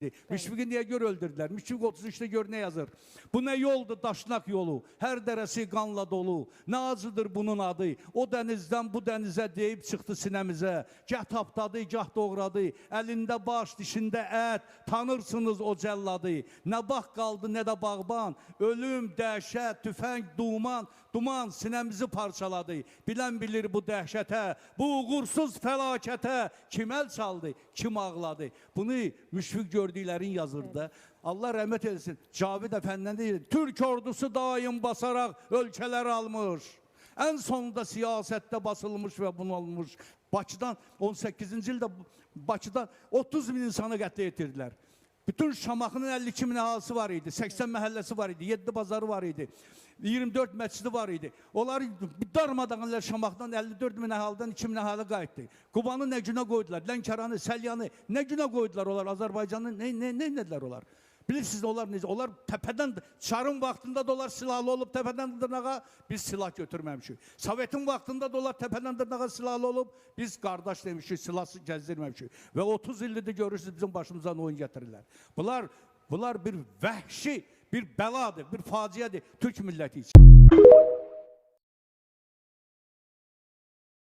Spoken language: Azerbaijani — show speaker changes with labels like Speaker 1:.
Speaker 1: Müşfiqi niyə görə öldürdülər? Müşfiq 33'te gör ne yazır? Bu ne yoldu? Daşnak yolu. Her deresi kanla dolu. Ne acıdır bunun adı? O denizden bu denize deyip çıktı sinemize. Gah tapdadı, gah doğradı. Elinde baş, dişinde et. Tanırsınız o celladı. Ne bak kaldı ne de bağban. Ölüm, dehşet, tüfeng, duman. Duman sinemizi parçaladı. Bilen bilir bu dehşete. Bu uğursuz felakete. Kim el çaldı? Kim ağladı? Bunu Müşfiq gördüklerin yazırdı. Allah rahmet eylesin. Cavid Efendi'den değil. Türk ordusu daim basarak ölkeler almış. En sonunda siyasette basılmış ve bunalmış. Bakıdan 18. ilde Bakıdan 30 bin insanı qətlə yetirdiler. Bütün Şamaxının 52 bin əhalisi var idi. 80 məhəlləsi var idi. 7 bazarı var idi. 24 məscidi var idi. Onları darmadağınlar Şamaxdan 54 bin əhalidən 2 bin əhali qayıtdı. Qubanı nə günə qoydular? Lənkəranı, Səlyanı nə günə qoydular onlar? Azərbaycanı nə edilər onlar? Bilirsiniz onlar necə? Onlar təpədən, çarın vaxtında da onlar silahlı olub təpədən dırnağa biz silah götürməmişik. Sovetin vaxtında da onlar təpədən dırnağa silahlı olub biz qardaş demişik, silahsız gəzdirməmişik. Və 30 ildir görürsünüz bizim başımızdan oyun gətirirlər. Bunlar bir vəhşi, bir bəladır, bir faciədir Türk milləti üçün.